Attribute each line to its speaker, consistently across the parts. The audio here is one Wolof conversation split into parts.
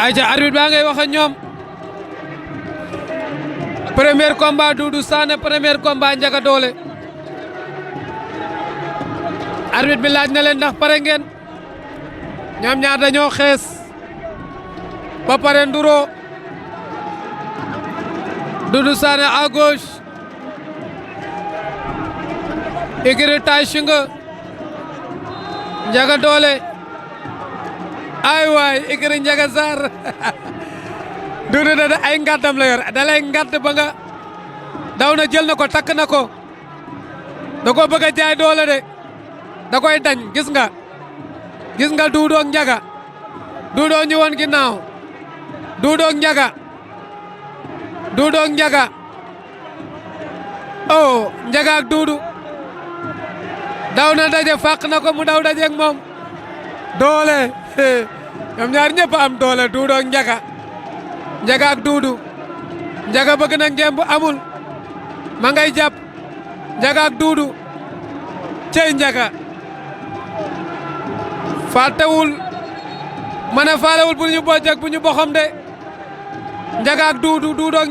Speaker 1: ayca arbitre baa ngay wax ak ñoom premier combat Doudou Sané premier combat Ndiaga Dolé arbitre bi laaj na leen ndax pare ngeen ñoom ñaar dañoo xees ba pare nduro Doudou Sané à gauche écurie Tay Shinga Ndiaga Dolé ay waay écurie Ndiaga Sarr Doudou da ay ngàddam la yor da lay ngàdd ba nga daw na jël na ko takk na ko da ko bëgg a jaay doole de da koy dañ gis nga Doudou ak Ndiaga Doudou ñu woon ginnaaw Doudou ak Ndiaga Doudou ak Ndiaga oh Ndiaga ak Doudou daw na daje fàq na ko mu daw daje ak moom doole ñoom ñaar ñëpp am doole Doudou ak Ndiaga Ndiaga ak Doudou Ndiaga bëgg na ngemb amul ma ngay jàpp Ndiaga ak Doudou cey Ndiaga fàttewul ma ne faalewul bu ñu bojj ak bu ñu boxam de Ndiaga ak Doudou Doudou ak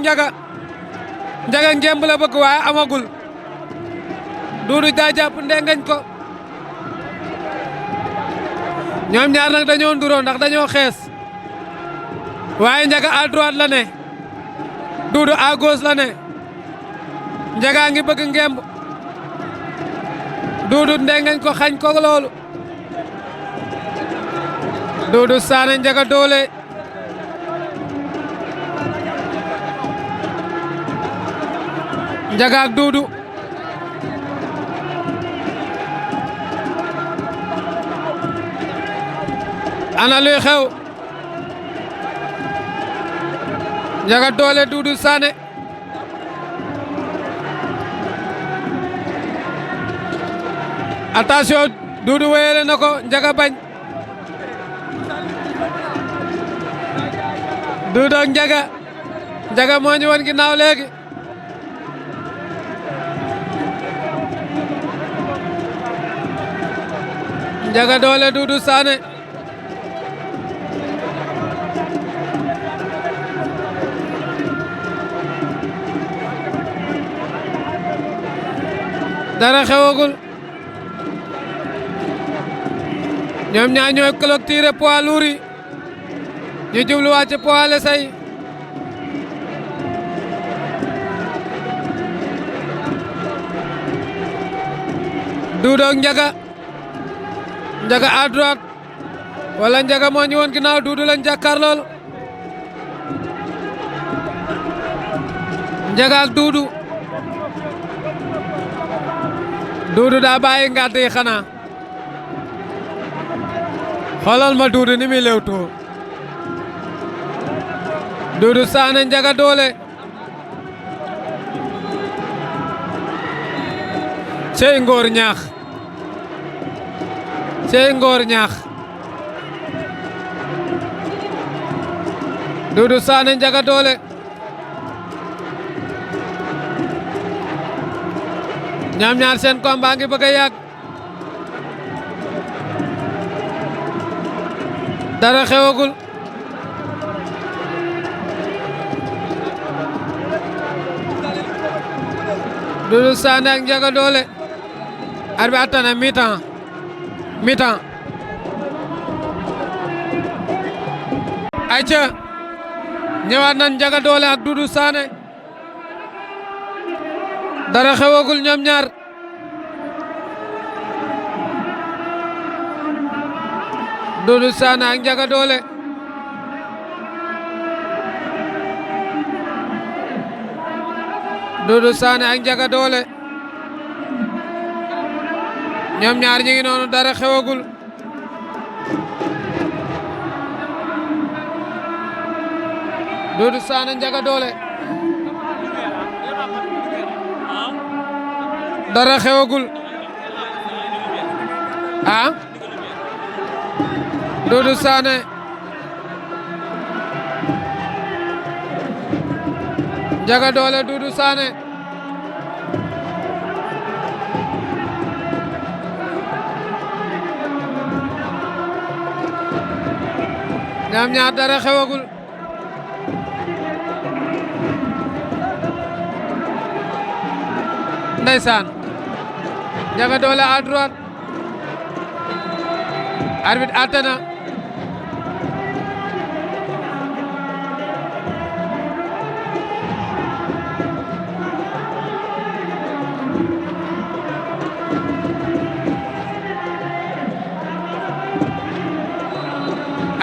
Speaker 1: Ndiaga ngemb la bëgg waaye amagul Doudou daa jàpp ndengeñ ko ñoom ñaar nag dañoo nduroo ndax dañoo xees waaye Ndiaga à droite la ne Doudou à gauche la ne Ndiaga ngi bëgg ngemb Doudou ndengeñ ko xañ ko loolu Doudou Sané Ndiaga Dolé Ndiaga ak Doudou ana luy xew Ndiaga Dolé Doudou Sané attention Doudou wéyale na ko Ndiaga bañ Doudou ak Ndiaga moo ñu woon ginnaaw léegi Ndiaga Dolé Doudou Sané dara xewagul ñoom ñaar ñooy clôturer poids lourd yi ñu jubluwaat ci poids léger yi Doudou ak Ndiaga à droite wala Ndiaga moo ñu woon ginnaaw Doudou lañ jàkkaarlool Ndiaga ak Doudou daa bàyyi ngàdd yi xanaa xoolal ma Doudou ni muy lewtoo Doudou Sané Ndiaga Dolé cey ngóor ñaax cey ngóor ñaax Doudou Sané Ndiaga Dolé ñoom ñaar seen combat ngi bëgg a yàgg dara xewagul Doudou Sané ak Ndiaga Dolé arbitre attana mi-temps ayca ñëwaat nañ Ndiaga Dolé ak Doudou Sané dara xewagul ñoom ñaar Doudou Sané ak Ndiaga Dolé Doudou Sané ak Ndiaga Dolé ñoom ñaar ñi ngi noonu dara xewagul Doudou Sané Ndiaga Dolé dara xewagul ah Doudou Sané Ndiaga Dolé Doudou Sané ñoom ñaar dara xewagul ndeysaan Ndiaga Dolé à droite arbitre àtte na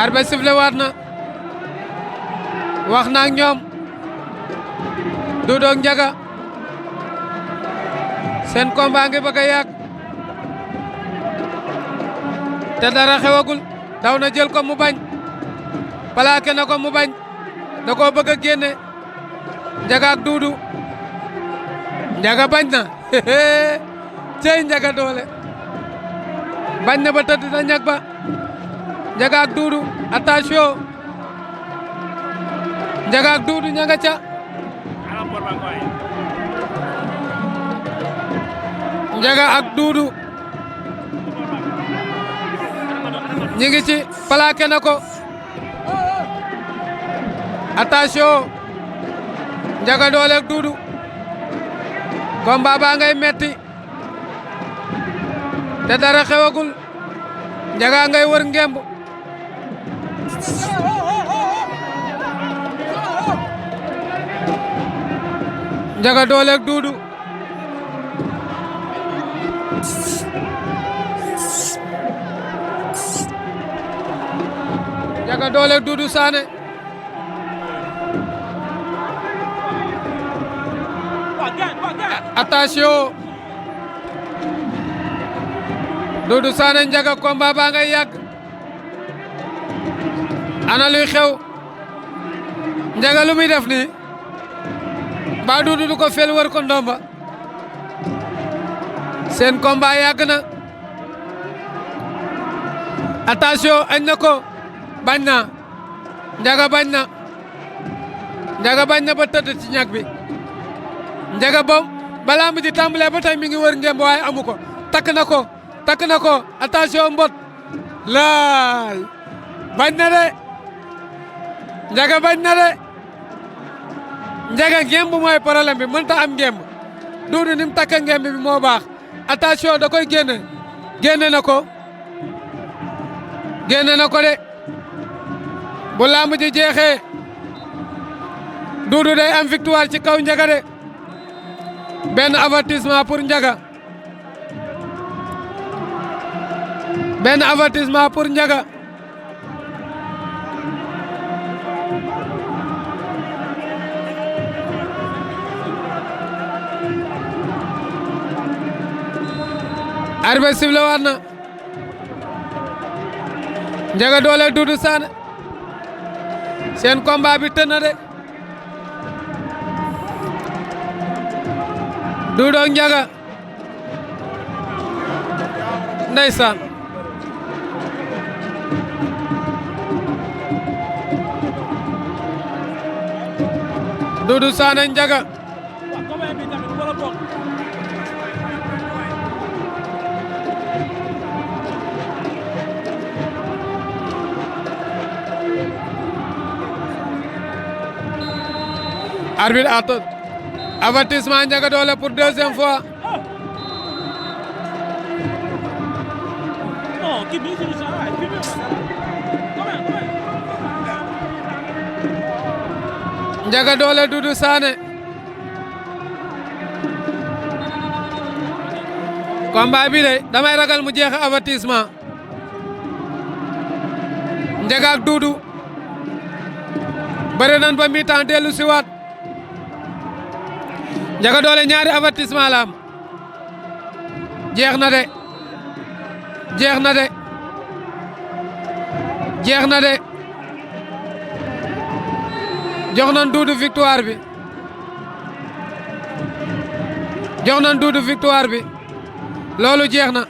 Speaker 1: arbitre sifflé waat na wax na ak ñoom Doudou ak Ndiaga seen combat ngi bëgg a yàgg te dara xewagul daw na jël ko mu bañ plaqué na ko mu bañ da koo bëgg a génne Ndiaga ak Doudou Ndiaga bañ na cey Ndiaga Dolé bañ na ba tëdd na ñag ba Ndiaga ak Doudou attention Ndiaga ak Doudou ña nga ca Ndiaga ak Doudou ñi ngi ci plaqué na ko attention Ndiaga Dolé ak Doudou combat baa ngay metti te dara xewagul Ndiaga ngay wër ngemb Ndiaga Dolé ak Doudou Ndiaga Dolé ak Doudou Sané attention Doudou Sané Ndiaga combat baa ngay yàgg ana luy xew Ndiaga lu muy def nii ba Doudou du ko fel wër ko ndomba seen combat yàgg na attention añ na ko bañ na Ndiaga bañ na Ndiaga bañ na ba tëdd ci ñag bi Ndiaga bom balaa mu di tàmbalee ba tey mi ngi wër ngemb waaye amu ko takk na ko attention mbot laay bañ na de Ndiaga bañ na de Ndiaga ngemb mooy problème bi mënta am ngemb Doudou ni mu takk ngemb bi moo baax attention da koy génne na ko de bu lamb ji jeexee Doudou day am victoire ci kaw Ndiaga de benn avertissement pour Ndiaga arbitre sifflé waat na Ndiaga Dolé Doudou Sané seen combat bi tën na de Doudou ak Ndiaga ndeysaan Doudou Sané Ndiaga arbitre atte avertissement Ndiaga Dolé pour deuxième fois Ndiaga Dolé Doudou Sané combat bi de damay ragal mu jeex avertissement Ndiaga ak Doudou bëre nan ba mi-temps dellu si waat Ndiaga Dolé ñaari avertissement la am jeex na de jox nan Doudou victoire bi loolu jeex na